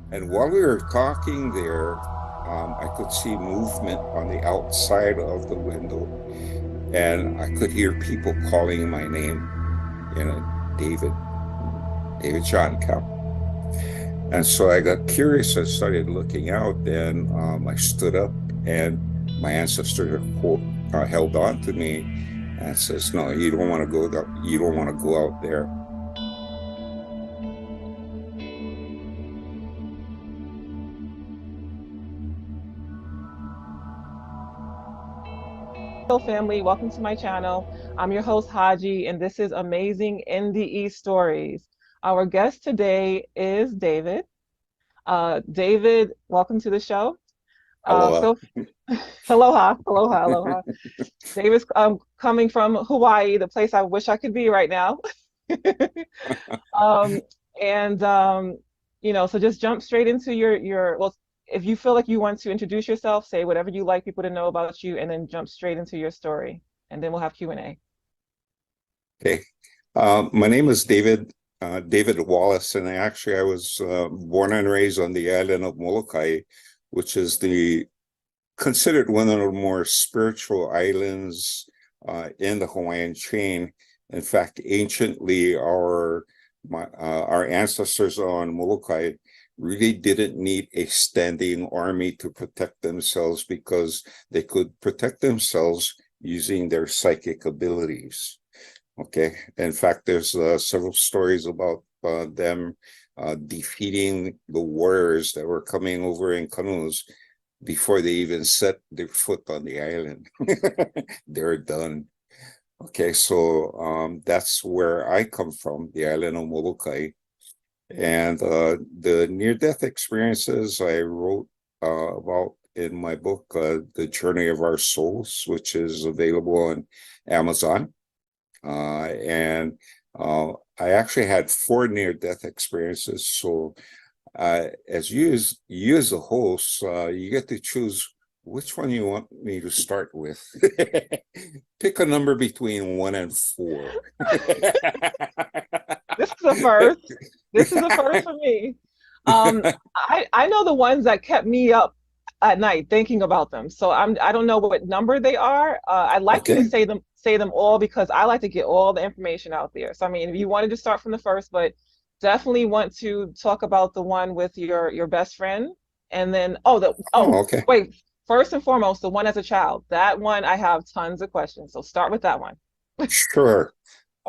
And while we were talking there, I could see movement on the outside of the window, and I could hear people calling my name, you know, David, David John Kell. And so I got curious and started looking out, and I stood up, and my ancestor held on to me and says, "No, you don't want to go. You don't want to go out there." Hello, family. Welcome to my channel. I'm your host, Haji, and this is Amazing NDE Stories. Our guest today is David. David, welcome to the show. Aloha. Phil, aloha, aloha, aloha. David's coming from Hawaii, the place I wish I could be right now. Um, and so just jump straight into well, if you feel like you want to introduce yourself, say whatever you like people to know about you, and then jump straight into your story, and then we'll have Q&A. Okay. My name is David Wallace, and I was born and raised on the island of Molokai, which is the considered one of the more spiritual islands in the Hawaiian chain. In fact, anciently, our ancestors on Molokai really didn't need a standing army to protect themselves because they could protect themselves using their psychic abilities. Okay. In fact, there's several stories about them defeating the warriors that were coming over in canoes before they even set their foot on the island. They're done. Okay, so that's where I come from, the island of Molokai. And the near-death experiences I wrote about in my book, The Journey of Our Souls, which is available on Amazon. And I actually had four near-death experiences. So as a host, you get to choose which one you want me to start with. Pick a number between 1 and 4. This is a first. This is a first for me. Um, I know the ones that kept me up at night thinking about them. So I don't know what number they are. I'd like you to Okay. say them all because I like to get all the information out there. So I mean, if you wanted to start from the first, but definitely want to talk about the one with your best friend, and then Oh, okay. wait, first and foremost, the one as a child. That one I have tons of questions. So start with that one. Sure.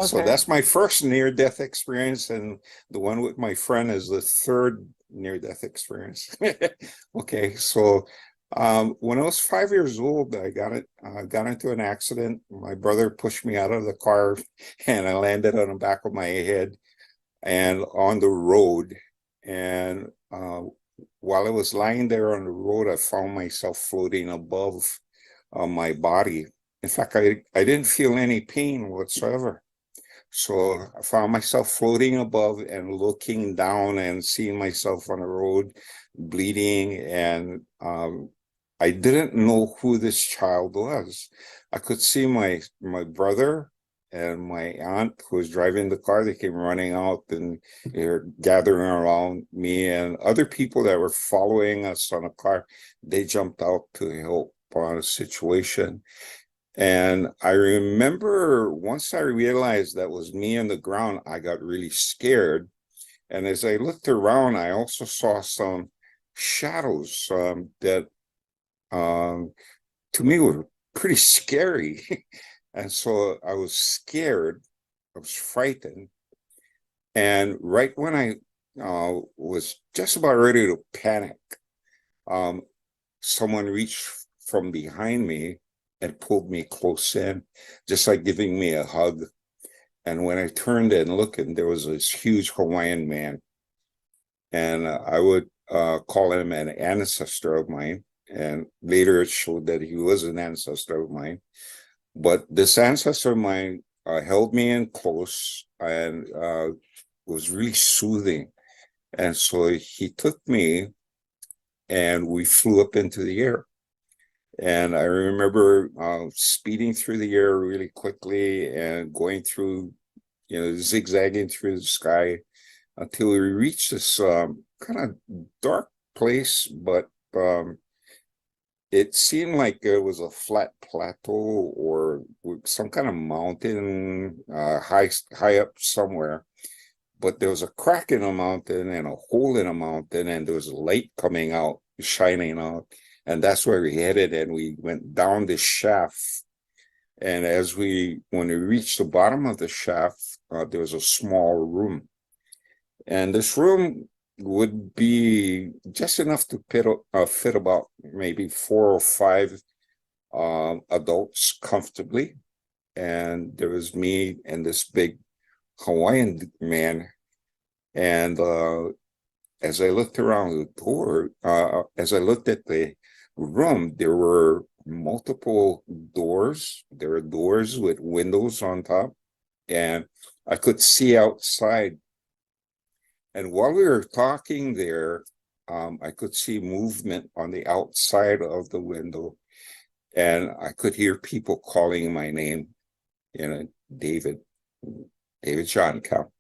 So Okay. that's my first near-death experience, and the one with my friend is the third near-death experience. Okay, so when I was 5 years old, got into an accident. My brother pushed me out of the car, and I landed on the back of my head and on the road. And while I was lying there on the road, I found myself floating above my body. In fact, I didn't feel any pain whatsoever. So I found myself floating above and looking down and seeing myself on the road bleeding. And I didn't know who this child was. I could see my brother and my aunt who was driving the car. They came running out and they're gathering around me, and other people that were following us on a car. They jumped out to help on a situation. And I remember once I realized that was me on the ground, I got really scared. And as I looked around, I also saw some shadows that um, to me were pretty scary. And so I was scared, I was frightened. And right when I was just about ready to panic, um, someone reached from behind me and pulled me close in, just like giving me a hug. And when I turned and looked, and there was this huge Hawaiian man, and I would call him an ancestor of mine. And later it showed that he was an ancestor of mine. But this ancestor of mine held me in close and was really soothing. And so he took me and we flew up into the air. And I remember speeding through the air really quickly and going through, zigzagging through the sky until we reached this kind of dark place, but it seemed like it was a flat plateau or some kind of mountain, high up somewhere. But there was a crack in the mountain and a hole in the mountain, and there was light coming out, shining out, and that's where we headed. And we went down the shaft. And when we reached the bottom of the shaft, there was a small room, and this room would be just enough to fit about maybe 4 or 5 adults comfortably. And there was me and this big Hawaiian man. And as I looked around the door, as I looked at the room, there were multiple doors. There were doors with windows on top, and I could see outside. And while we were talking there, I could see movement on the outside of the window, and I could hear people calling my name, David John Cow.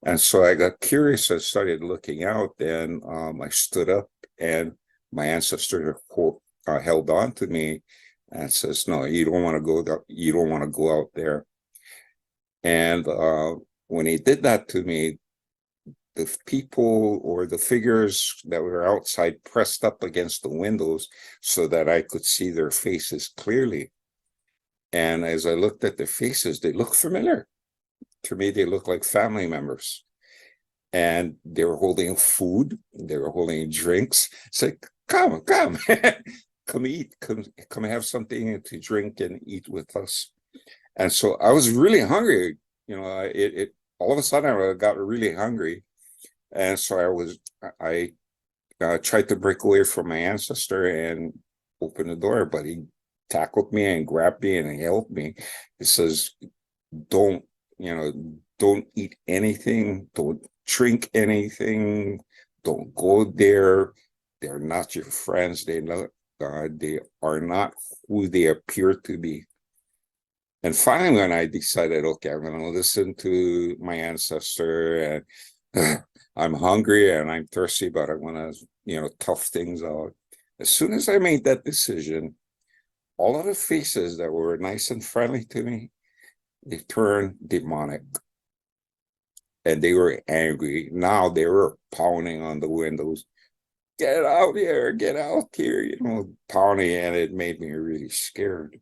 And so I got curious. I started looking out, and I stood up, and my ancestor held on to me and says, "No, you don't want to go. You don't want to go out there." And when he did that to me, the people or the figures that were outside pressed up against the windows so that I could see their faces clearly. And as I looked at their faces, they looked familiar. To me, they looked like family members. And they were holding food, they were holding drinks. It's like, come, come eat, come have something to drink and eat with us. And so I was really hungry. It all of a sudden I got really hungry. And so I tried to break away from my ancestor and open the door, but he tackled me and grabbed me and held me. He says, don't eat anything, don't drink anything, don't go there. They're not your friends. They are not who they appear to be. And finally, when I decided, okay, I'm going to listen to my ancestor, and I'm hungry and I'm thirsty, but I want to, tough things out. As soon as I made that decision, all of the faces that were nice and friendly to me, they turned demonic. And they were angry. Now they were pounding on the windows. Get out here, pounding, and it made me really scared.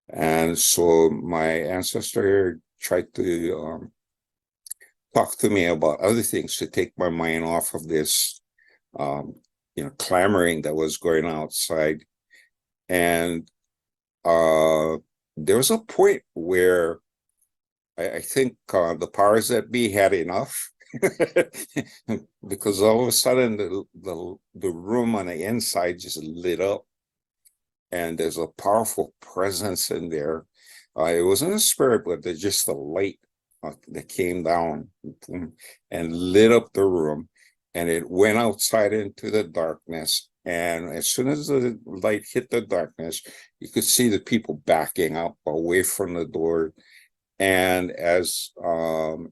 And so my ancestor tried to talk to me about other things to take my mind off of this, clamoring that was going outside. And there was a point where I think the powers that be had enough, because all of a sudden the room on the inside just lit up, and there's a powerful presence in there. It wasn't a spirit, but there's just a light that came down and lit up the room, and it went outside into the darkness. And as soon as the light hit the darkness, you could see the people backing up away from the door. And as the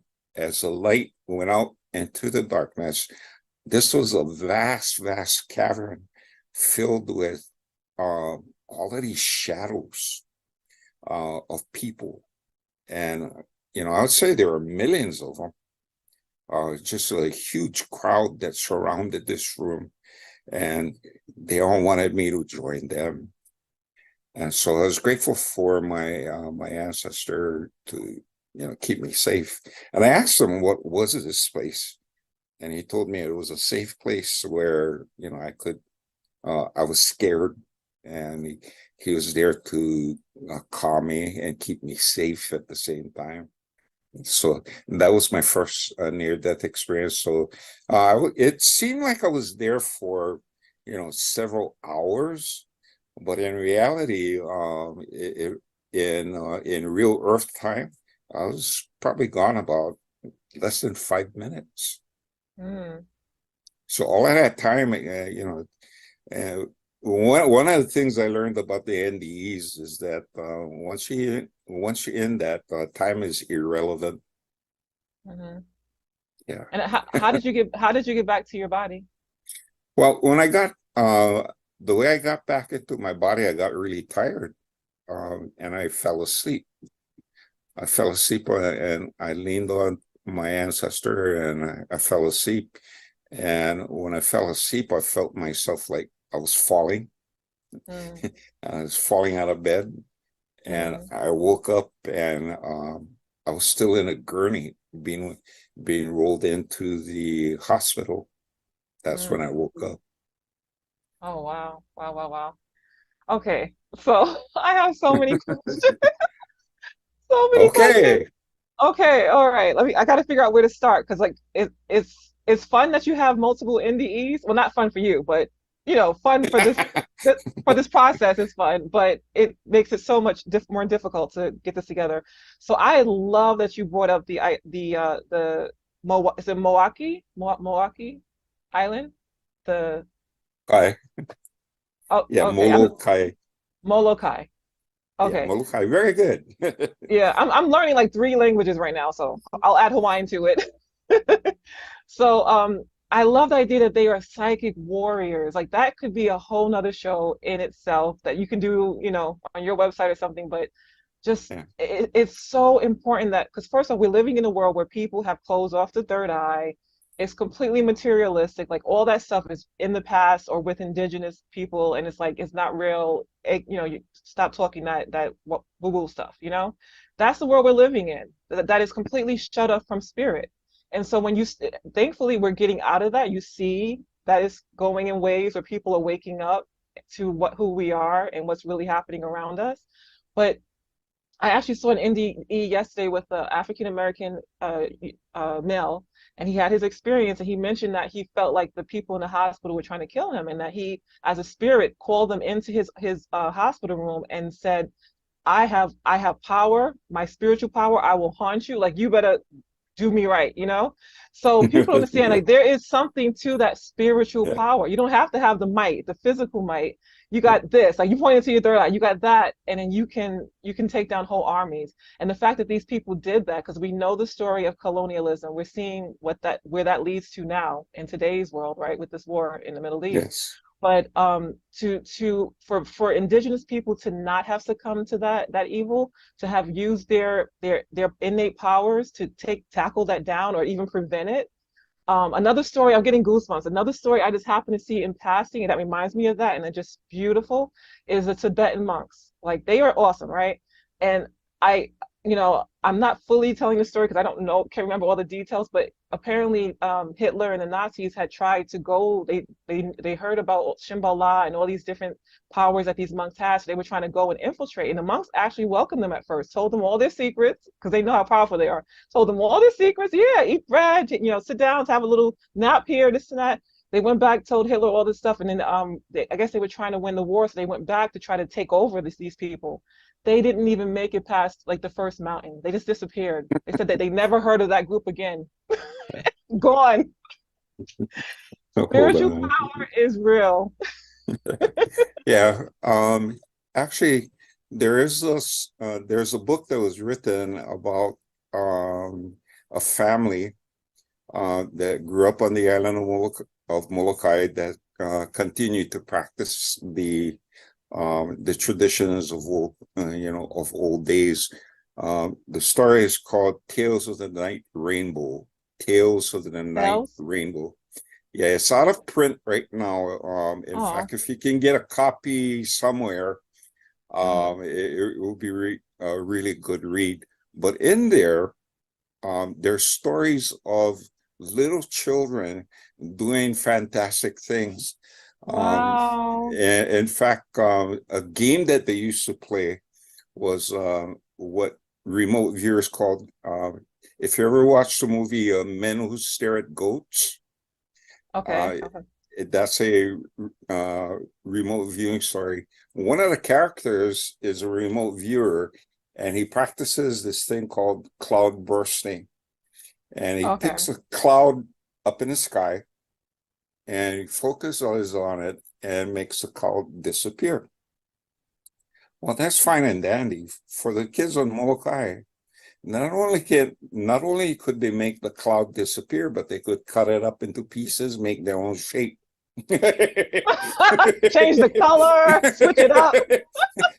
light went out into the darkness, this was a vast, vast cavern filled with all of these shadows of people. And, I would say there were millions of them. Just a huge crowd that surrounded this room, and they all wanted me to join them. And so I was grateful for my ancestor to keep me safe. And I asked him, what was this place? And he told me it was a safe place where I was scared, and he was there to calm me and keep me safe at the same time. So that was my first near-death experience. So it seemed like I was there for several hours. But in reality, in real Earth time, I was probably gone about less than 5 minutes. Mm. So all of that time, one of the things I learned about the NDEs is that once you're in that, time is irrelevant. Mm-hmm. Yeah. And how did you get back to your body? Well, when I got the way I got back into my body, I got really tired. And I fell asleep. I fell asleep and I leaned on my ancestor and I fell asleep. And when I fell asleep, I felt myself like I was falling. Mm, I was falling out of bed, and mm, I woke up and I was still in a gurney being rolled into the hospital. That's when mm. I woke up. Oh wow. Wow, wow, wow. Okay. So I have so many questions. So many questions. Okay. Okay, all right. I gotta figure out where to start because like it's fun that you have multiple NDEs. Well, not fun for you, but fun for for this process is fun, but it makes it so much more difficult to get this together. So I love that you brought up the is it Milwaukee Island? The Kai. oh Yeah, okay, Molokai. Molokai. Yeah, Okay. Molokai. Very good. Yeah, I'm learning like three languages right now, so I'll add Hawaiian to it. So I love the idea that they are psychic warriors. Like that could be a whole nother show in itself that you can do, on your website or something, but just Yeah. it's so important that because first of all, we're living in a world where people have closed off the third eye. It's completely materialistic. Like all that stuff is in the past or with indigenous people, and it's like it's not real. You stop talking that woo-woo stuff. That's the world we're living in. That is completely shut off from spirit. And so thankfully, we're getting out of that. You see that is going in ways where people are waking up to who we are and what's really happening around us. But I actually saw an NDE yesterday with an African American male, and he had his experience, and he mentioned that he felt like the people in the hospital were trying to kill him, and that he, as a spirit, called them into his hospital room and said, I have power, my spiritual power. I will haunt you. Like you better do me right. So people understand Yeah. like there is something to that spiritual power. You don't have to have the might, the physical might. You Yeah. got this, like you pointed to your third eye, you got that, and then you can take down whole armies. And the fact that these people did that, because we know the story of colonialism, we're seeing where that leads to now in today's world, right, with this war in the Middle East. Yes. But for indigenous people to not have succumbed to that evil, to have used their innate powers to tackle that down or even prevent it. Another story, I'm getting goosebumps. Another story I just happened to see in passing, and that reminds me of that, and they're just beautiful, is the Tibetan monks. Like they are awesome, right? And I, I'm not fully telling the story because I don't know, can't remember all the details, but apparently Hitler and the Nazis had tried to go. They heard about Shambhala and all these different powers that these monks had, so they were trying to go and infiltrate. And the monks actually welcomed them at first, told them all their secrets because they know how powerful they are, told them all their secrets. Yeah, eat bread, sit down, have a little nap here, this and that. They went back, told Hitler all this stuff, and then I guess they were trying to win the war, so they went back to try to take over these people. They didn't even make it past like the first mountain. They just disappeared. They said that they never heard of that group again. Gone. So hold Spiritual on. power is real. Yeah. Actually, there's a book that was written about um a family that grew up on the island of Molokai that continued to practice the traditions of old days. The story is called Tales of the Night Rainbow. Tales of the Night Bells. Rainbow. Yeah, it's out of print right now. In Oh. fact, if you can get a copy somewhere, Mm. it will be a really good read. But in there, there's stories of little children doing fantastic things. Wow. In fact, a game that they used to play was what remote viewers called. If you ever watched the movie Men Who Stare at Goats, Okay. uh, Okay. that's a remote viewing story. One of the characters is a remote viewer, and he practices this thing called cloud bursting. And he Okay. picks a cloud up in the sky and he focuses on it and makes the cloud disappear. Well, that's fine and dandy for the kids on Molokai. not only could they make the cloud disappear, but they could cut it up into pieces, make their own shape. Change the color, switch it up.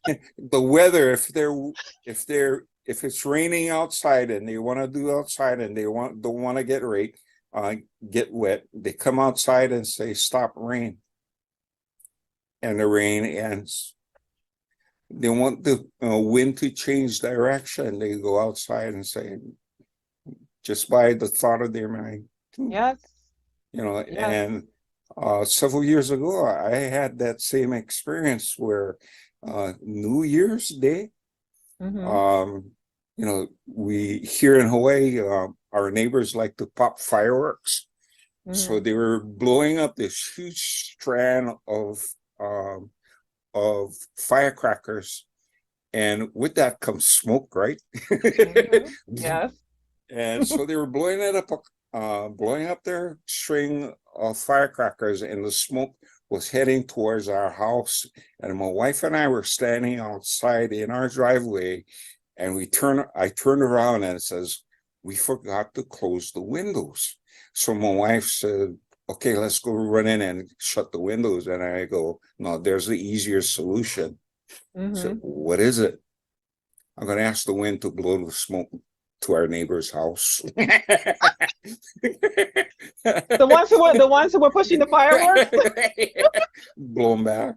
The weather, if it's raining outside and they want to do outside and don't want to get wet, they come outside and say, "Stop rain," and the rain ends. They want the wind to change direction. They go outside and say, just by the thought of their mind, Yes. yes. And Several years ago, I had that same experience where New Year's Day, mm-hmm. We here in Hawaii, our neighbors like to pop fireworks. So Mm-hmm. they were blowing up this huge strand of firecrackers, and with that comes smoke, right? Mm-hmm. Yes. And so they were blowing up their string of firecrackers, and the smoke was heading towards our house. And my wife and I were standing outside in our driveway, and I turned around and it says, "We forgot to close the windows." So my wife said, "Okay, let's go run in and shut the windows." And I go, "No, there's the easier solution." So Mm-hmm. what is it? "I'm going to ask the wind to blow the smoke to our neighbor's house." The ones who were pushing the fireworks. Blown back,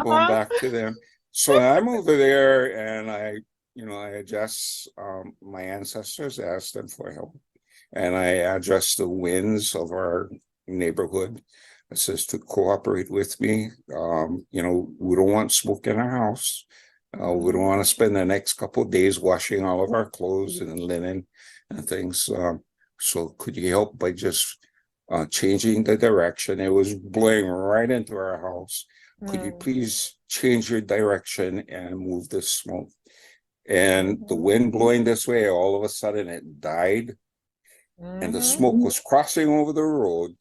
blown Uh-huh. back to them. So I'm over there and I address my ancestors, ask them for help. And I address the winds of our neighborhood. It says to cooperate with me. We don't want smoke in our house. We don't want to spend the next couple of days washing all of our clothes and linen and things. So could you help by just changing the direction? It was blowing right into our house. Could you Mm-hmm. please change your direction and move the smoke? And the Mm-hmm. wind blowing this way, all of a sudden it died, and the Mm-hmm. smoke was crossing over the road.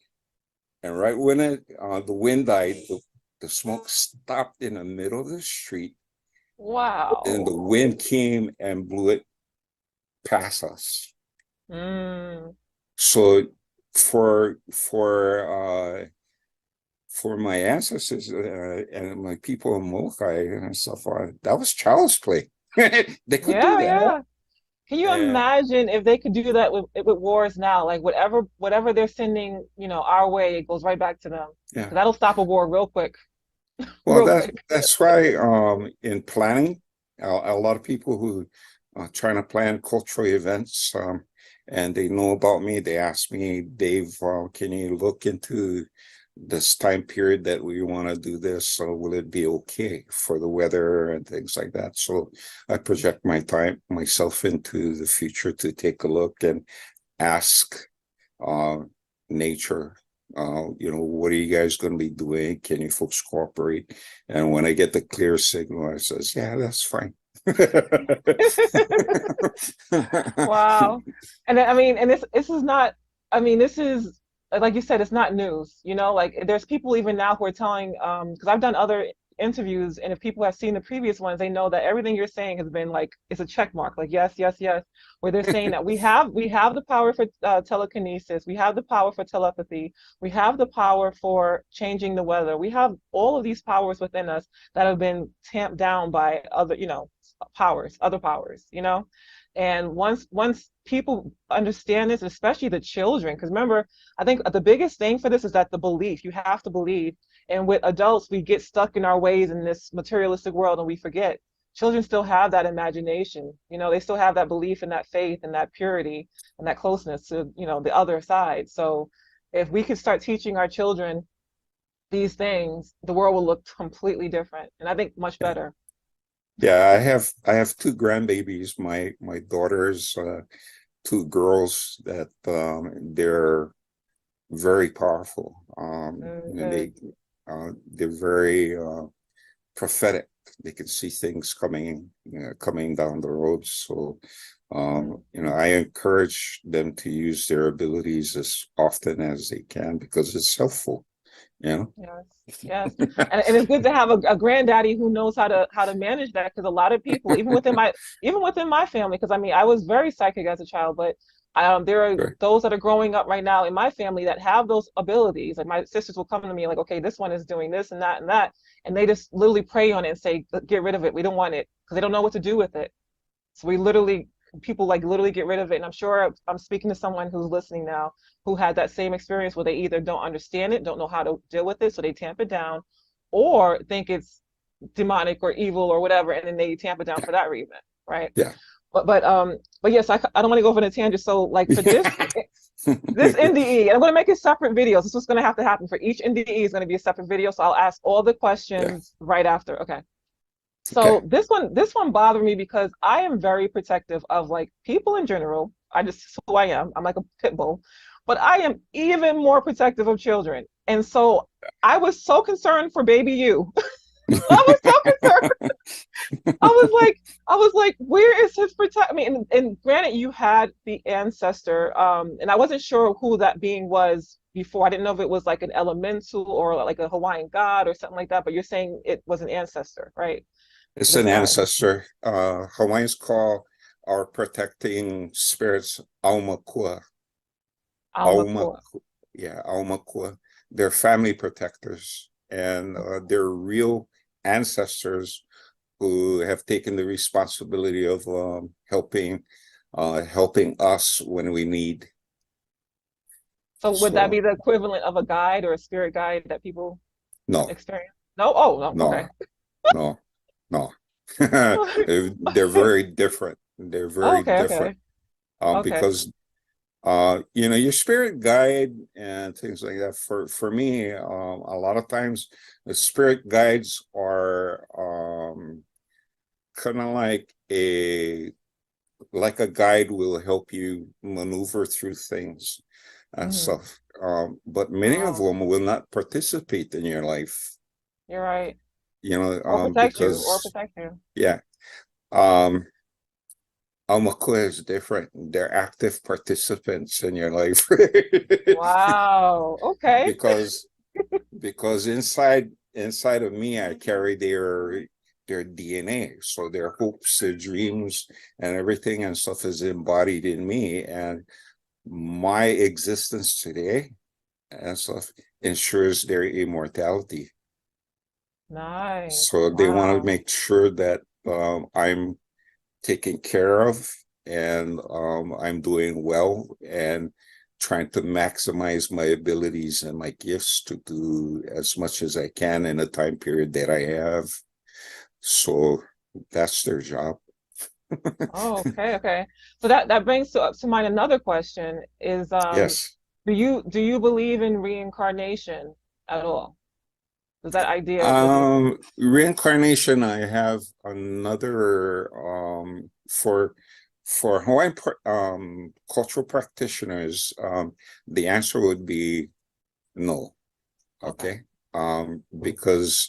And right when the wind died, the smoke stopped in the middle of the street, and Wow. the wind came and blew it past us. Mm. So for for uh, for my ancestors and my people in Molokai and stuff, that was child's play. They could do Yeah, that. yeah. Can you And imagine if they could do that with wars now? Like whatever they're sending, our way, it goes right back to them. yeah, 'Cause that'll stop a war real quick, well, real quick. that's why in planning, a lot of people who are trying to plan cultural events, and they know about me, they ask me, "Dave, can you look into this time period that we want to do this? So will it be okay for the weather and things like that?" So I project myself into the future to take a look and ask uh, nature, what are you guys going to be doing? Can you folks cooperate? And when I get the clear signal, I says, "Yeah, that's fine." Wow. And I mean, and this is not, I mean, this is like you said, it's not news, like there's people even now who are telling, because I've done other interviews, and if people have seen the previous ones, they know that everything you're saying has been like it's a check mark, like yes, yes, yes, where they're saying that we have the power for telekinesis, we have the power for telepathy, we have the power for changing the weather, we have all of these powers within us that have been tamped down by other, other powers. And once people understand this, especially the children, because remember, I think the biggest thing for this is that the belief, you have to believe. And with adults, we get stuck in our ways in this materialistic world and we forget. Children still have that imagination. They still have that belief and that faith and that purity and that closeness to, the other side. So if we could start teaching our children these things, the world will look completely different. And I think much better. Yeah, I have two grandbabies. My daughters, two girls that they're very powerful. And Good. they're very prophetic. They can see things coming down the road. So Mm, I encourage them to use their abilities as often as they can because it's helpful. Yes, yes, and it's good to have a granddaddy who knows how to manage that, because a lot of people, even within my family, because I mean I was very psychic as a child, but there are Right. those that are growing up right now in my family that have those abilities. Like my sisters will come to me like, okay, this one is doing this and that, and they just literally pray on it and say, get rid of it. We don't want it, because they don't know what to do with it. So we literally, people like literally get rid of it. And I'm sure I'm speaking to someone who's listening now who had that same experience where they either don't understand it, don't know how to deal with it, so they tamp it down, or think it's demonic or evil or whatever, and then they tamp it down for that reason, right? Yeah. But yes, I don't want to go over a tangent. So like for Yeah. this NDE, and I'm going to make it separate videos. This is what's going to have to happen for each NDE is going to be a separate video. So I'll ask all the Yeah. questions right after. Okay. Okay. So this one bothered me because I am very protective of like people in general. I just who I am. I'm like a pit bull, but I am even more protective of children. And so I was so concerned for baby you. I was so concerned. I was like, where is his protect? I mean, and granted, you had the ancestor, and I wasn't sure who that being was before. I didn't know if it was like an elemental or like a Hawaiian god or something like that. But you're saying it was an ancestor, right? It's This an guy. ancestor. Hawaiians call our protecting spirits Aumakua. Auma, Almacoa. yeah, Aumakua. They're family protectors, and they're real ancestors who have taken the responsibility of helping us when we need. So would that So be the equivalent of a guide or a spirit guide that people no, experience? No? Oh, no. no, Okay. no, no. They're very different. They're Oh, very okay, different. okay. Okay. Because your spirit guide and things like that. For me, a lot of times the spirit guides are kind of like a guide will help you maneuver through things and Hmm. stuff. But many of Oh, them will not participate in your life, you're right. Or protect you, or because protect you. yeah, um, Almakua is different. They're active participants in your life. Wow. Okay. because because inside of me I carry their DNA, so their hopes, their dreams, and everything and stuff is embodied in me, and my existence today and stuff ensures their immortality. Nice. So they want to Wow. make sure that I'm taken care of, and I'm doing well and trying to maximize my abilities and my gifts to do as much as I can in the time period that I have. So that's their job. Oh, okay, okay. So that brings to mind another question is Yes. do you believe in reincarnation at all? Does that idea resonate with you? Reincarnation, I have another for Hawaiian cultural practitioners, the answer would be no. Okay. Okay. Because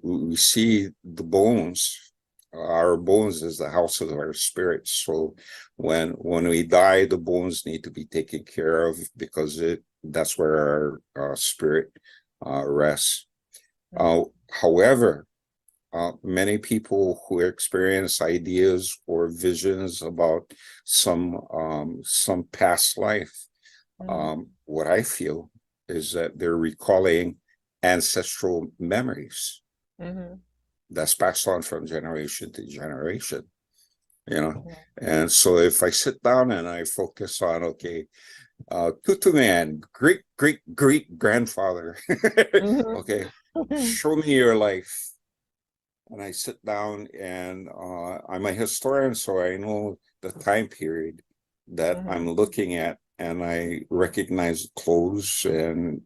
we see the bones, our bones is the house of our spirits. So when we die, the bones need to be taken care of, because that's where our spirit rests. Mm-hmm. However, many people who experience ideas or visions about some past life, Mm-hmm. what I feel is that they're recalling ancestral memories Mm-hmm. that's passed on from generation to generation, you know. Yeah. And so if I sit down and I focus on, okay, Tutu man, great grandfather, okay, Mm-hmm. show me your life. And I sit down, and I'm a historian, so I know the time period that Mm-hmm. I'm looking at, and I recognize clothes and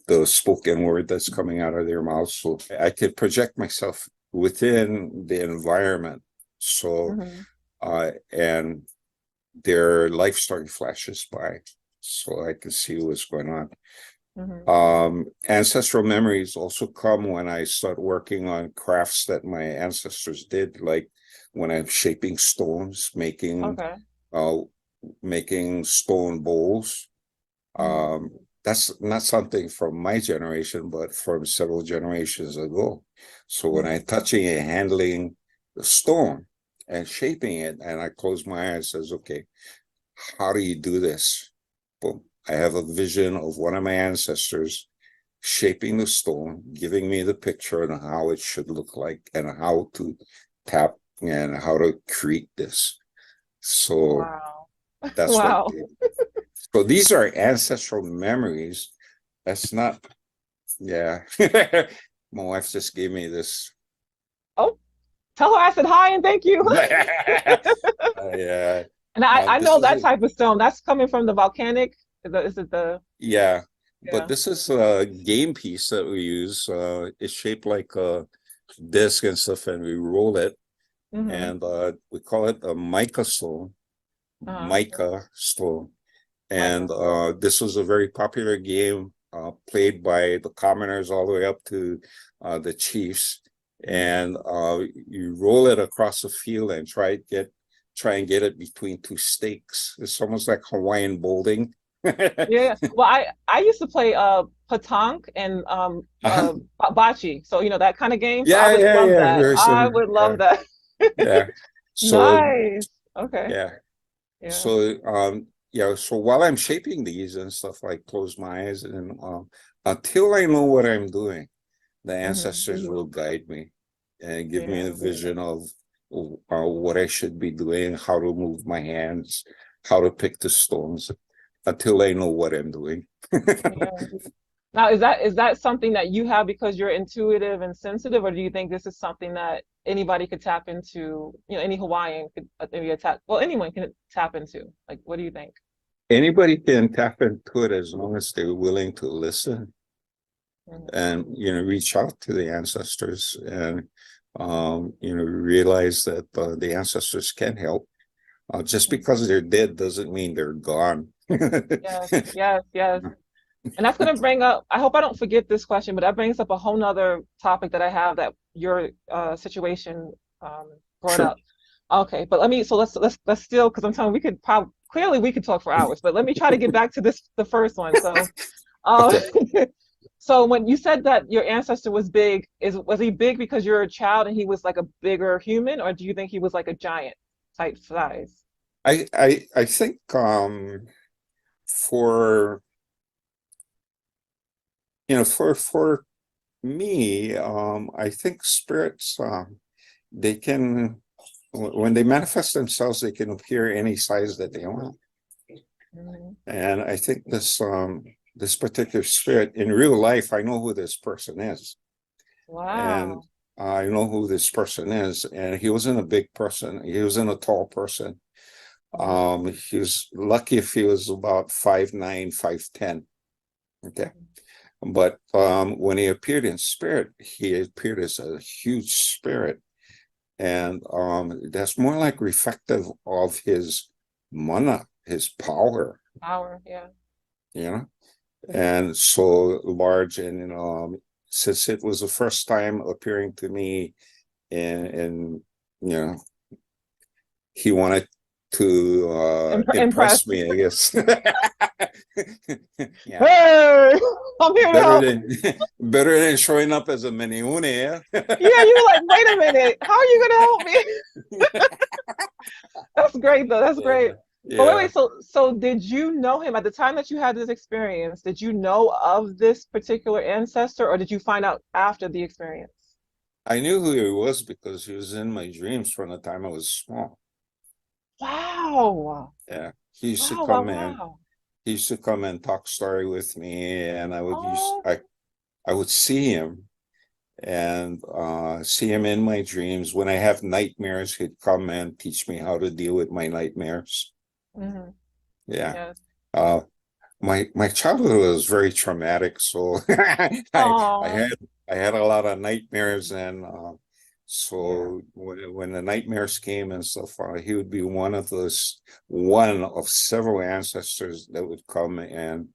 the spoken word that's coming out of their mouths. So I could project myself within the environment. So Mm-hmm. and their life story flashes by, so I can see what's going on. Mm-hmm. Ancestral memories also come when I start working on crafts that my ancestors did, like when I'm shaping stones, Okay. uh, making stone bowls. Mm-hmm. that's not something from my generation, but from several generations ago. So when I'm touching and handling the stone and shaping it, and I close my eyes, says, okay, how do you do this? Boom. I have a vision of one of my ancestors shaping the stone, giving me the picture and how it should look like and how to tap and how to create this. So Wow. that's what Wow. so these are ancestral memories. That's not, yeah. My wife just gave me this. Oh, tell her I said hi and thank you. Yeah. And I This know is that type of stone. That's coming from the volcanic. Is it the, yeah, but yeah. this is a game piece that we use. It's shaped like a disc and stuff, and we roll it, Mm-hmm. and we call it a mica stone, Uh-huh. mica stone. And Michael. this was a very popular game played by the commoners all the way up to the chiefs. Mm-hmm. And you roll it across the field and try and get it between two stakes. It's almost like Hawaiian bowling. Yeah. Well, I used to play petanque and Uh-huh. bocce. So, that kind of game. So I Yeah, would yeah, love yeah. that. Very I similar. would love Yeah, that. yeah. So Nice. Okay. yeah. Yeah. So while I'm shaping these and stuff, I close my eyes and until I know what I'm doing, the Hmm. ancestors will guide me and give me Yeah. a vision of what I should be doing, how to move my hands, how to pick the stones until I know what I'm doing. Yeah. Now, is that something that you have because you're intuitive and sensitive, or do you think this is something that anybody could tap into? Any Hawaiian could maybe tap. Well, anyone can tap into. Like, what do you think? Anybody can tap into it as long as they're willing to listen Hmm. and reach out to the ancestors and realize that the ancestors can help. Just because they're dead doesn't mean they're gone. Yes, yes, yes. And that's going to bring up, I hope I don't forget this question, but that brings up a whole nother topic that I have that your situation brought Sure. up. Okay, but let's still, because I'm telling you, we could probably, clearly we could talk for hours, but let me try to get back to the first one. So, um, Okay. so when you said that your ancestor was big, was he big because you're a child and he was like a bigger human, or do you think he was like a giant type size? I think for for me, I think spirits they can when they manifest themselves, they can appear any size that they want. Mhm. And I think this particular spirit in real life, I know who this person is. And Wow. I know who this person is. And he wasn't a big person. He wasn't a tall person. Mhm. He was lucky if he was about 5'9", 5'10". Okay. But when he appeared in spirit, he appeared as a huge spirit. And that's more like reflective of his mana, his power, Power, yeah. you know, and so large. And since it was the first time appearing to me, and you know, he wanted to Impressed. impress me, I guess. Yeah, Hey, I'm here to better help. than better than showing up as a meniune. Yeah. Yeah, you were like, wait a minute, how are you gonna help me? That's great though. That's Yeah, great. But wait, yeah. wait. So did you know him at the time that you had this experience? Did you know of this particular ancestor, or did you find out after the experience? I knew who he was because he was in my dreams from the time I was small. Wow. Yeah, he used to Wow, wow, come in. wow. He used to come and talk story with me, and Oh, I would see him and see him in my dreams. When I have nightmares, he'd come and teach me how to deal with my nightmares. hmm, Yeah. yes. Uh, my childhood was very traumatic, so I Oh, had a lot of nightmares, and yeah. so when the nightmares came and stuff, he would be one of several ancestors that would come and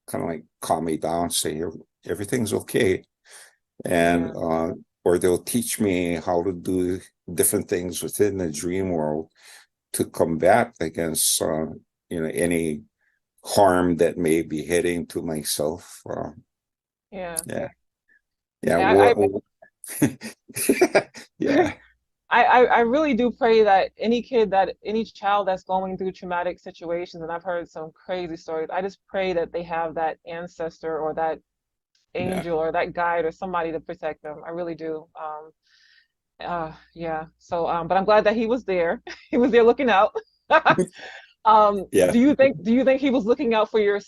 kind of like calm me down, say everything's okay, and Yeah. or they'll teach me how to do different things within the dream world to combat against any harm that may be heading to myself. Yeah. Yeah, yeah. I, What? Yeah, I really do pray that any child that's going through traumatic situations, and I've heard some crazy stories, I just pray that they have that ancestor or that yeah. angel or that guide or somebody to protect them. I really do. Yeah. So, but I'm glad that he was there. He was there looking out. Yeah. Do you think he was looking out for your,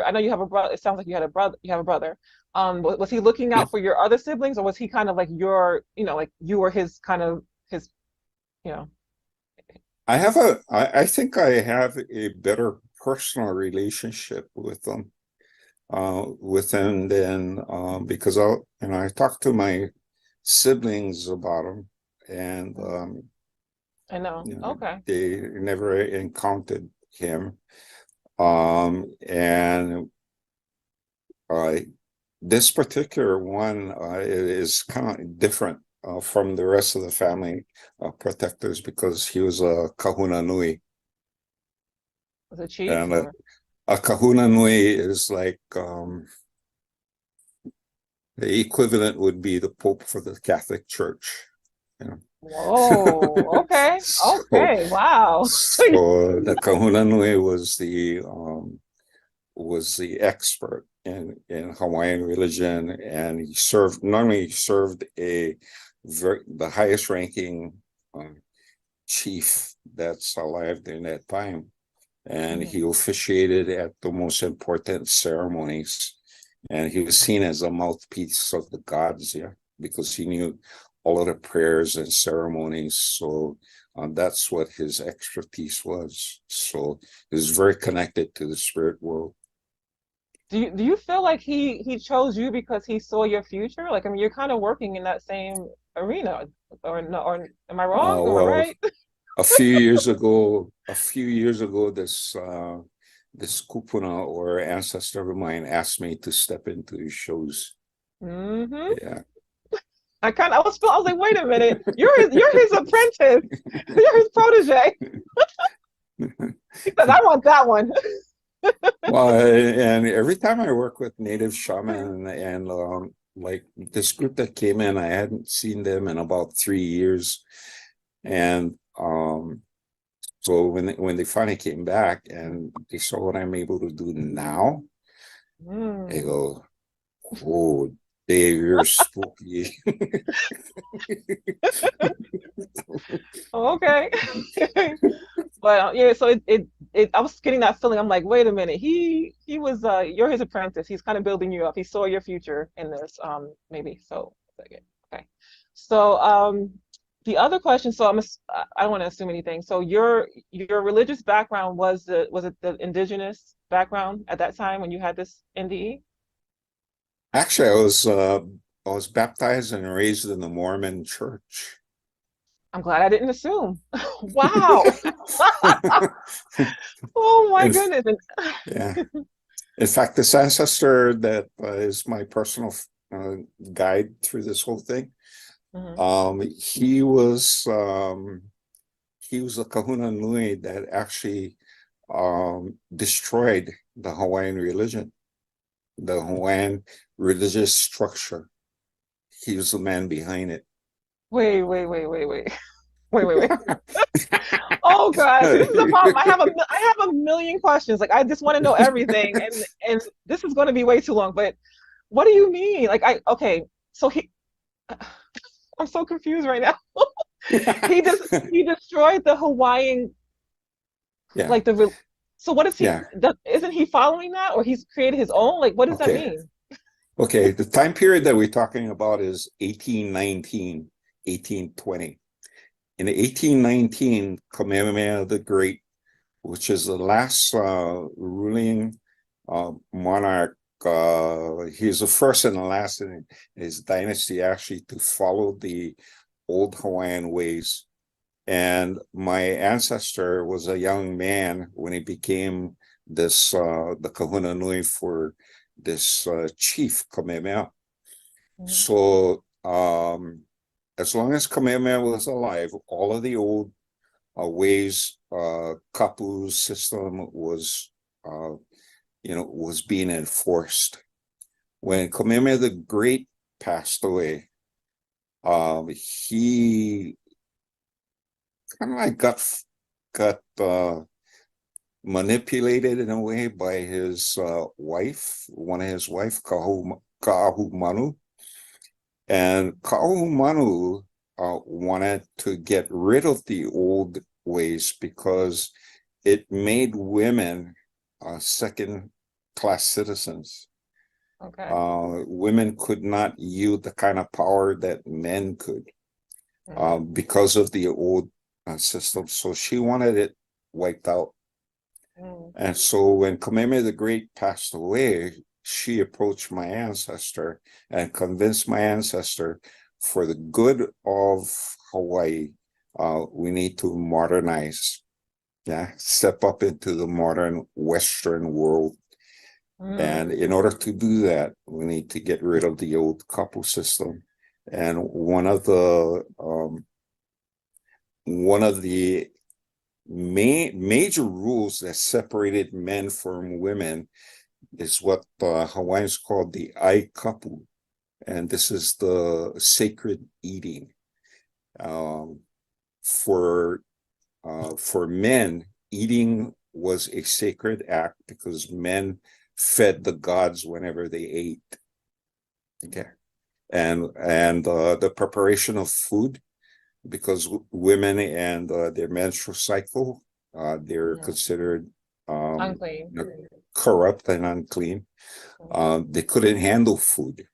I know you have a brother, it sounds like you have a brother. Was he looking out for your other siblings, or was he kind of like like you were his kind of his, you know, I think I have a better personal relationship with him than, because I talked to my siblings about him, and, Mhm. I know. Okay. they never encountered him. And, uh, this particular one, is kind of different, from the rest of the family, protectors, because he was a kahuna nui. Was it chief And or? a kahuna nui is like, the equivalent would be the Pope for the Catholic Church. You know. Whoa. Okay. So, Okay. Wow. so the kahuna nui was the expert in Hawaiian religion, and he served not only served the highest ranking, um, chief that's alive during that time, and Mhm. he officiated at the most important ceremonies, and he was seen as a mouthpiece of the gods, yeah, because he knew all of the prayers and ceremonies. So, that's what his expertise was. So he was very connected to the spirit world. Do you feel like he chose you because he saw your future? Like, I mean, you're kind of working in that same arena, or no, or am I wrong? Am I Well, right? a few years ago, this kupuna or ancestor of mine asked me to step into his shows. Hmm. Yeah. I was like, wait a minute, you're his apprentice, you're his protege. He says, I want that one. Well, and every time I work with native shaman, and, like this group that came in, I hadn't seen them in about 3 years. And, so when they finally came back and they saw what I'm able to do now, they Mm. go, "Oh, Dave, you're spooky." Okay. But yeah, so I was getting that feeling. I'm like, wait a minute, he was you're his apprentice. He's kind of building you up. He saw your future in this, maybe. So okay. So the other question, so I don't want to assume anything. So your religious background was it the indigenous background at that time when you had this NDE? Actually, I was baptized and raised in the Mormon church. I'm glad I didn't assume. Wow. Oh my And goodness. yeah, in fact, this ancestor that, is my personal, uh, guide through this whole thing, Mhm. he was a Kahuna Nui that actually, destroyed the Hawaiian religion, the Hawaiian religious structure. He was the man behind it. Wait. Wait. Oh God, see, this is the problem. I have a million questions. Like, I just want to know everything, and this is going to be way too long. But what do you mean? Like, okay, so I'm so confused right now. He destroyed the Hawaiian, Yeah, like so what is yeah. isn't he following that, or he's created his own? Like, what does that Okay. mean? Okay. The time period that we're talking about is 1819, 1820. In 1819, Kamehameha the Great, which is the last, ruling, monarch. He's the first and the last in his dynasty actually to follow the old Hawaiian ways. And my ancestor was a young man when he became the Kahuna Nui for this, chief Kamehameha. Mhm. So, as long as Kamehameha was alive, all of the old, ways, kapu system was, uh, was being enforced. When Kamehameha the Great passed away, he kind of like got manipulated in a way by his wife, one of his wife, Ka'ahumanu. And Ka'ahumanu wanted to get rid of the old ways because it made women second-class citizens. Okay. Women could not yield the kind of power that men could Mm, because of the old system. So she wanted it wiped out. mm, And so when Kamehameha the Great passed away, she approached my ancestor and convinced my ancestor, for the good of Hawaii, we need to modernize, step up into the modern Western world. mm. And in order to do that, we need to get rid of the old kapu system. And one of the major rules that separated men from women is what the Hawaiians called the ai kapu, and this is the sacred eating. Um, for men, eating was a sacred act because men fed the gods whenever they ate. Okay, and the preparation of food, because women and their menstrual cycle, they're Yeah. considered Unclean. corrupt and unclean. Mm, They couldn't handle food,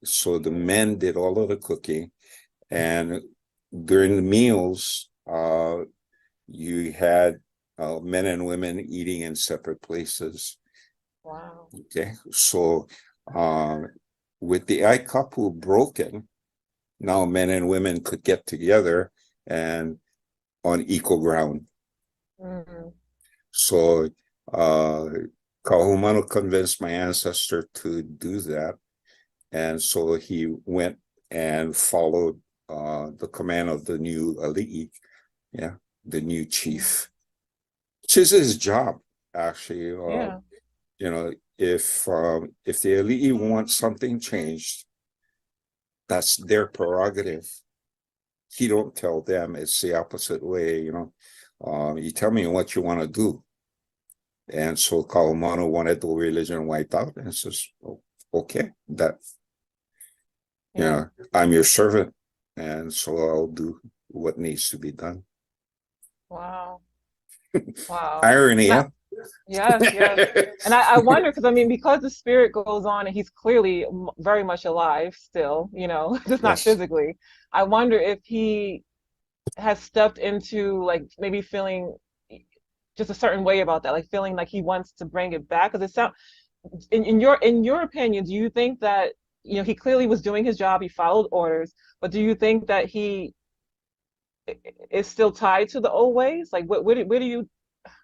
so the men did all of the cooking. And during the meals, you had men and women eating in separate places. wow. Okay, so with the aikapu broken, now men and women could get together and on equal ground. Mm, So Kahumanu convinced my ancestor to do that. And so he went and followed the command of the new ali'i, the new mm. chief, which is his job, actually. Yeah. If the ali'i wants something changed, that's their prerogative. He don't tell them. It's the opposite way. You tell me what you want to do. And so Kaumano wanted the religion wiped out, and says, "Oh, okay, Yeah. I'm your servant, and so I'll do what needs to be done." Wow. Wow. Irony, And huh? yes, yes. And I wonder because I mean because the spirit goes on and he's clearly very much alive still, just not Yes. physically. I wonder if he has stepped into like maybe feeling just a certain way about that, like feeling like he wants to bring it back. Because it sounds in your opinion, do you think that he clearly was doing his job, he followed orders, but do you think that he is still tied to the old ways? Like where do you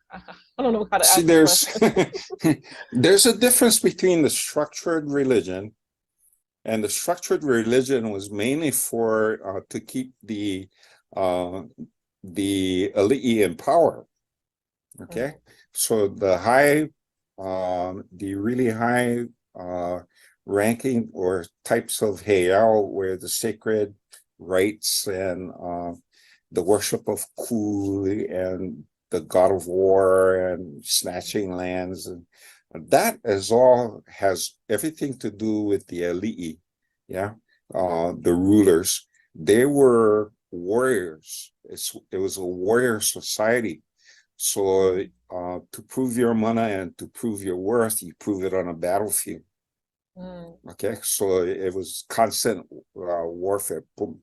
I don't know how to See, ask this there's question. there's a difference between the structured religion, and the structured religion was mainly for to keep uh, the ali'i in power. Okay, Mm, so the really high ranking or types of heiau, where the sacred rites and the worship of Ku and the god of war and snatching lands, and that is all has everything to do with the ali'i, yeah, the rulers. They were warriors. It was a warrior society. So mm, to prove your mana and to prove your worth, you prove it on a battlefield. mm. Okay, so it was constant warfare. Boom,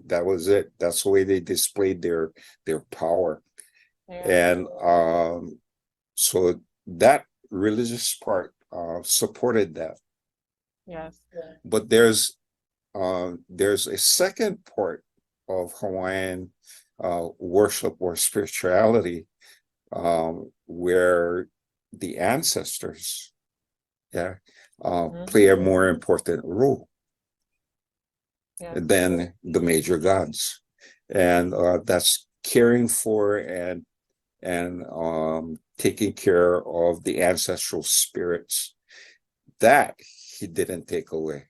that was it. That's the way they displayed their power. Yeah. And so that religious part supported that. Yes. But there's a second part of Hawaiian worship or spirituality, where the ancestors, play a Hmm. more important role Yes. than the major gods. And that's caring for and and taking care of the ancestral spirits. That he didn't take away.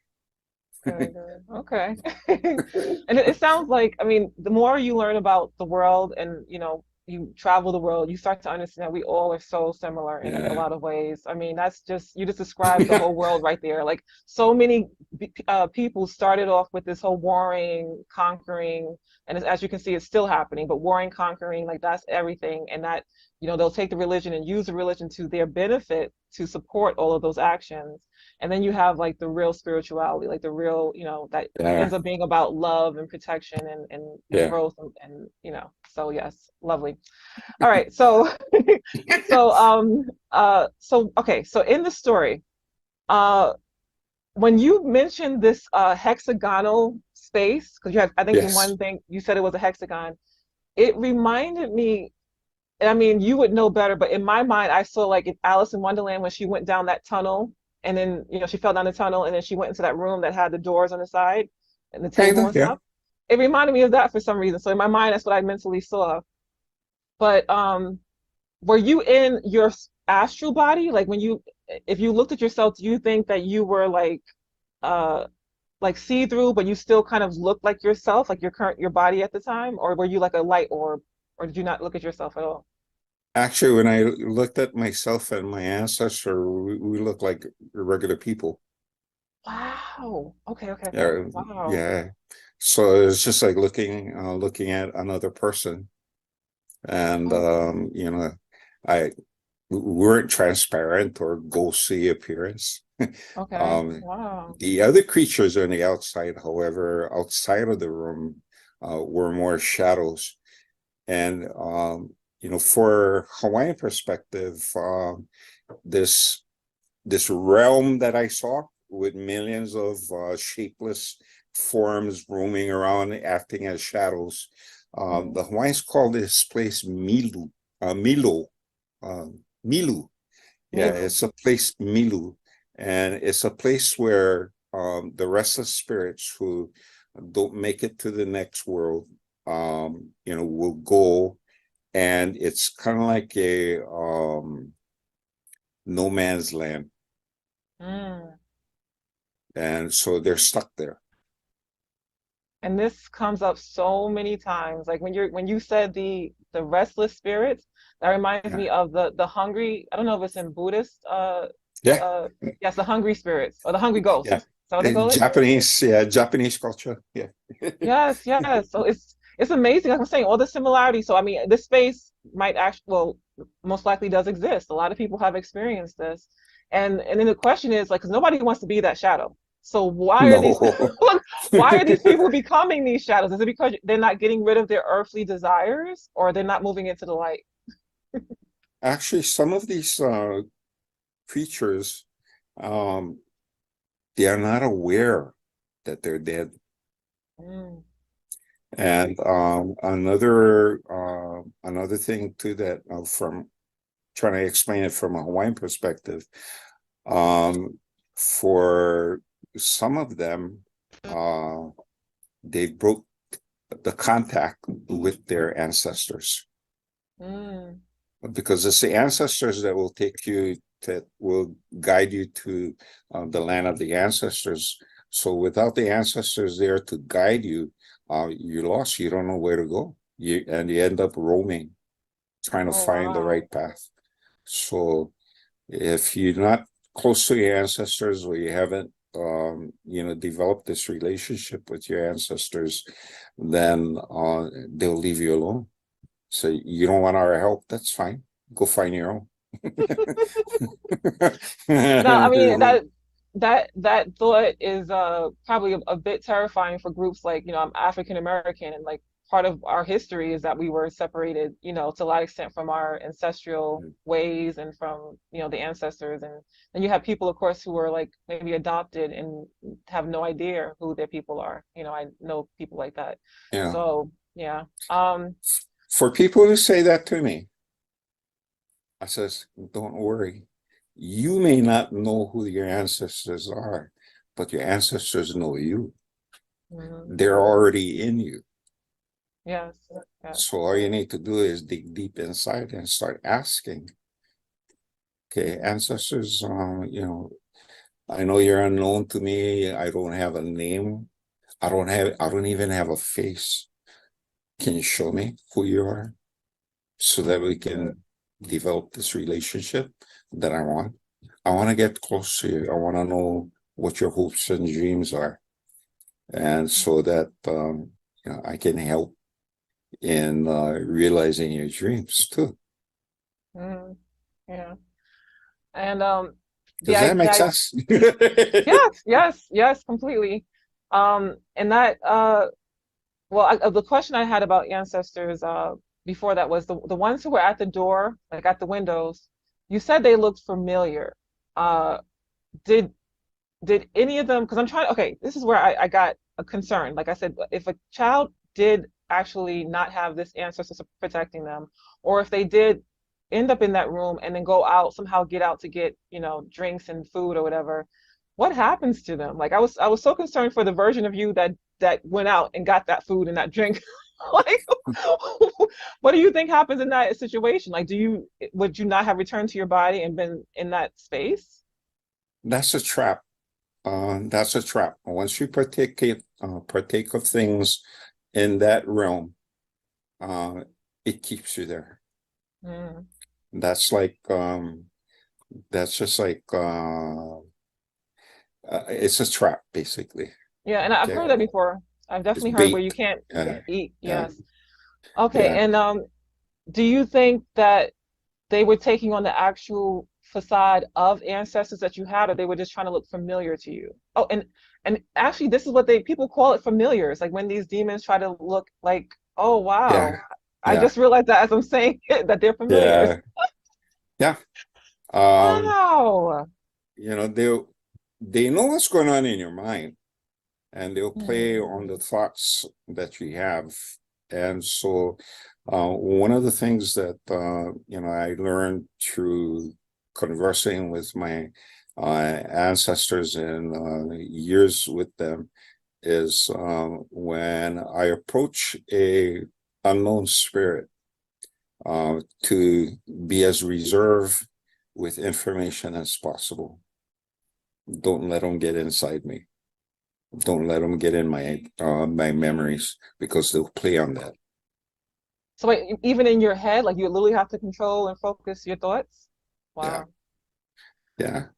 Very good. Okay. And it sounds like, I mean, the more you learn about the world and, you travel the world, you start to understand that we all are so similar in a Yeah. lot of ways. I mean, you just described the whole world right there. Like so many people started off with this whole warring, conquering, and as you can see, it's still happening, but warring, conquering, like that's everything. And that, they'll take the religion and use the religion to their benefit to support all of those actions. And then you have like the real spirituality, like the real, that Yeah. ends up being about love and protection and Yeah. growth and so yes, lovely. All right, so so okay, so in the story, uh when you mentioned this hexagonal space, because you had, I think in Yes. one thing you said it was a hexagon, it reminded me, I mean, you would know better, but in my mind, I saw like in Alice in Wonderland when she went down that tunnel and then, she fell down the tunnel and then she went into that room that had the doors on the side and the Kind table of. and Yeah. stuff. It reminded me of that for some reason. So in my mind, that's what I mentally saw. But were you in your astral body? Like if you looked at yourself, do you think that you were uh, like see through, but you still kind of looked like yourself, like your body at the time, or were you like a light orb, or did you not look at yourself at all? Actually, when I looked at myself and my ancestor, we look like regular people. Wow. Okay, okay, okay. Yeah, Wow. yeah. So it's just like looking at another person, and Oh, I we weren't transparent or ghostly appearance. okay. Um, Wow. the other creatures on the outside, however, outside of the room, were more shadows. And for Hawaiian perspective, this this realm that I saw with millions of shapeless forms roaming around, acting as shadows. Mhm. The Hawaiians call this place Milu, Milo, uh, Milu. Yeah, Milu. it's a place, Milu, and it's a place where the restless spirits who don't make it to the next world, will go, and it's kind of like a no man's land, Mm. and so they're stuck there. And this comes up so many times. Like when you said the restless spirits, that reminds Yeah, me of the hungry. I don't know if it's in Buddhist. yeah, Uh, yes, the hungry spirits or the hungry yeah. ghosts. Is that what they call it? Japanese, yeah, Japanese culture, yeah. Yes, yes. So it's amazing. Like I'm saying, all the similarities. So I mean, this space might actually, well, most likely does exist. A lot of people have experienced this, and then the question is like, because nobody wants to be that shadow. So why are these No. why are these people becoming these shadows? Is it because they're not getting rid of their earthly desires, or they're not moving into the light? Actually, some of these creatures, um, they are not aware that they're dead. Mm, And another thing too, that from trying to explain it from a Hawaiian perspective, um, for some of them, uh, they broke the contact with their ancestors, mm. because it's the ancestors that will will guide you to the land of the ancestors. So without the ancestors there to guide you, you're lost. You don't know where to go. You end up roaming, trying to Oh find the wow. right path. So if you're not close to your ancestors, or you haven't developed this relationship with your ancestors, then they'll leave you alone. So you don't want our help, that's fine. Go find your own. No, I mean that thought is probably a bit terrifying for groups like, I'm African American and like part of our history is that we were separated, to a lot of extent from our ancestral ways and from, the ancestors and then you have people of course who are like maybe adopted and have no idea who their people are. I know people like that. Yeah. So, yeah. For people who say that to me, I says, don't worry. You may not know who your ancestors are, but your ancestors know you. Mhm. They're already in you. Yes. Yes. So all you need to do is dig deep inside and start asking. Okay, ancestors, I know you're unknown to me. I don't have a name. I don't even have a face. Can you show me who you are so that we can develop this relationship that I want? I want to get close to you. I want to know what your hopes and dreams are. And so that I can help in realizing your dreams too. Mm, yeah. And Does that make sense? yes, yes, yes, completely. And that well, the question I had about ancestors before that was the ones who were at the door, like at the windows. You said they looked familiar. Uh, did did any of them? Because I'm trying. Okay, this is where I got a concern. Like I said, if a child did actually not have this ancestor protecting them, or if they did end up in that room and then go out somehow get out to get drinks and food or whatever, what happens to them? Like I was so concerned for the version of you that went out and got that food and that drink. Like, what do you think happens in that situation? Like, would you not have returned to your body and been in that space? That's a trap. That's a trap. Once you partake of things in that realm, uh, it keeps you there. Mm. That's like that's just like it's a trap basically. Yeah, and I've Okay, heard that before. I've it's definitely heard where you bait. can't Yeah, eat. yeah, Yes. Okay, yeah. and do you think that they were taking on the actual facade of ancestors that you had, or they were just trying to look familiar to you? Oh, and actually, this is what they people call it, familiars. Like when these demons try to look like, oh Yeah, wow, I yeah, just realized that as I'm saying it, that they're familiars. yeah, yeah. Um, Wow. you know, they know what's going on in your mind, and they'll play Hmm. on the thoughts that you have. And so, one of the things that I learned through conversing with my ancestors and years with them is when I approach a unknown spirit, to be as reserved with information as possible. Don't let them get inside me. Don't let them get in my memories because they'll play on that. So wait, even in your head, like you literally have to control and focus your thoughts? Yeah, Wow. yeah,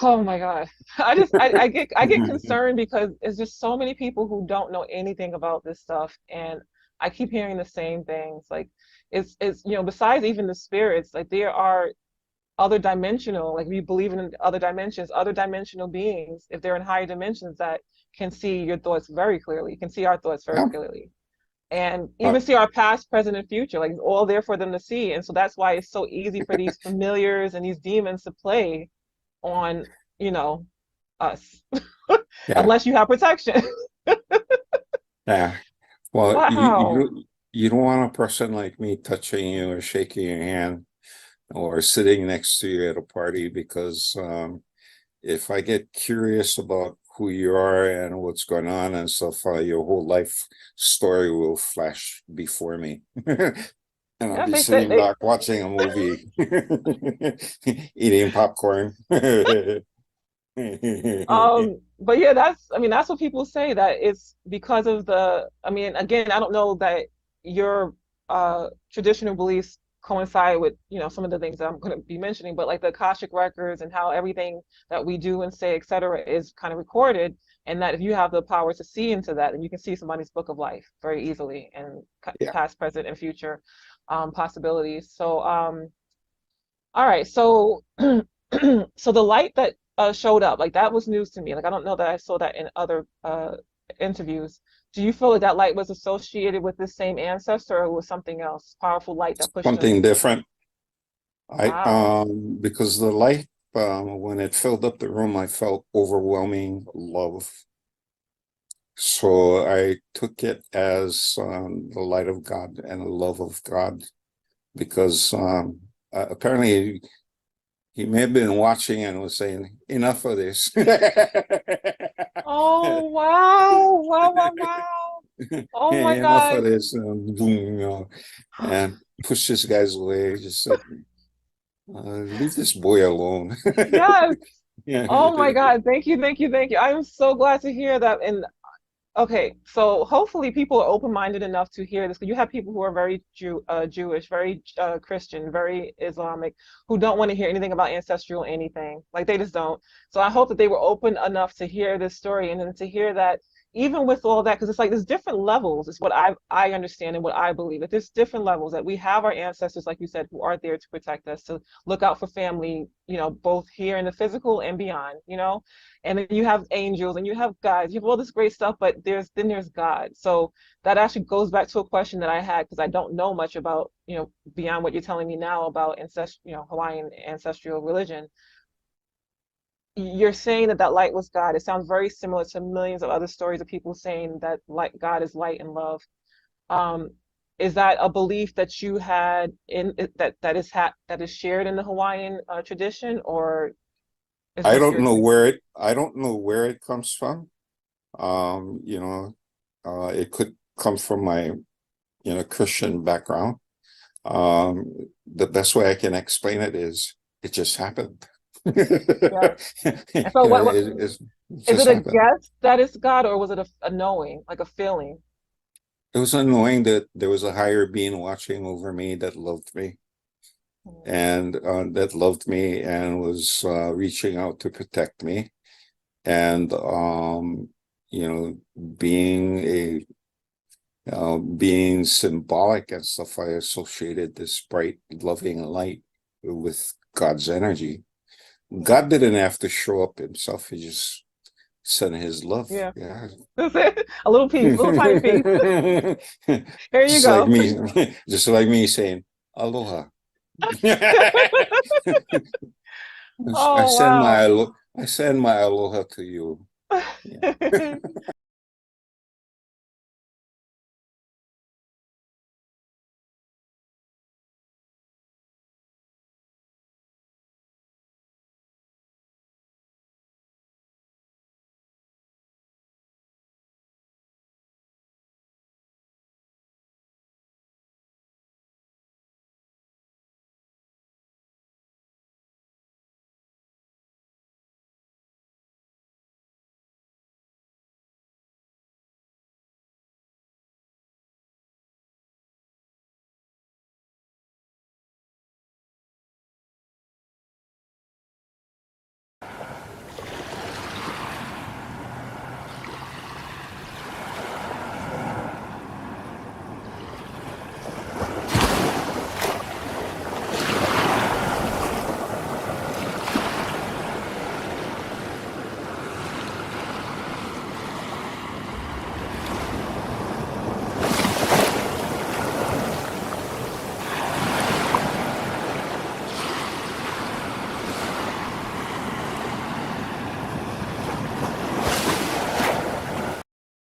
Oh my God. I get concerned because it's just so many people who don't know anything about this stuff. And I keep hearing the same things. Like it's besides even the spirits, like there are other dimensional, like we believe in other dimensions, other dimensional beings, if they're in higher dimensions that can see your thoughts very clearly, can see our thoughts very yeah. clearly. And Uh, even see our past, present, and future. Like it's all there for them to see. And so that's why it's so easy for these familiars and these demons to play on, you know, us, yeah, unless you have protection. yeah. Well, Wow. you don't want a person like me touching you or shaking your hand or sitting next to you at a party because if I get curious about who you are and what's going on and stuff, your whole life story will flash before me. And I'll Yeah, be they said sitting they back watching a movie, eating popcorn. but yeah, I mean, that's what people say, that it's because of I mean, again, I don't know that your traditional beliefs coincide with, some of the things that I'm going to be mentioning, but like the Akashic records and how everything that we do and say, etc., is kind of recorded, and that if you have the power to see into that, then you can see somebody's book of life very easily and Yeah, past, present, and future possibilities. So, all right, so so the light that showed up, like that was news to me. Like I don't know that I saw that in other interviews. Do you feel like that light was associated with the same ancestor, or was something else, powerful light that pushed something them? different. I Wow. because the light, when it filled up the room, I felt overwhelming love. So I took it as the light of God and the love of God because apparently he may have been watching and was saying, enough of this. Oh, wow. Wow, wow, wow. Oh Yeah, my enough God. of this, boom, and push this guy's away. Just said, leave this boy alone. Yes. Yeah. Oh my God. Thank you, thank you, thank you. I'm so glad to hear that. And okay, so hopefully people are open-minded enough to hear this. 'Cause you have people who are very Jewish, very Christian, very Islamic, who don't want to hear anything about ancestral anything. Like they just don't. So I hope that they were open enough to hear this story and then to hear that even with all that, because it's like there's different levels, is what I understand and what I believe. That there's different levels that we have our ancestors, like you said, who are there to protect us, to look out for family, both here in the physical and beyond. And then you have angels and you have guides, you have all this great stuff, but there's God. So that actually goes back to a question that I had because I don't know much about, beyond what you're telling me now about Hawaiian ancestral religion. You're saying that that light was God. It sounds very similar to millions of other stories of people saying that like God is light and love. Um, is that a belief that you had that is shared in the Hawaiian tradition, or is I this don't your know take? where it comes from. You know, it could come from my, Christian background. The best way I can explain it is it just happened. Yeah. It, And so what it is just it a happened. guess that it's God, or was it a knowing, like a feeling? It was annoying that there was a higher being watching over me that loved me Mm. and was reaching out to protect me. And you know, being a being symbolic and stuff, I associated this bright, loving light with God's energy. Mm. God didn't have to show up himself; he just sent his love. Yeah. Yeah. That's it. A little piece, a little tiny piece. Here you Just like go. me, just like me saying aloha. I Oh send wow. my aloha to you. Yeah.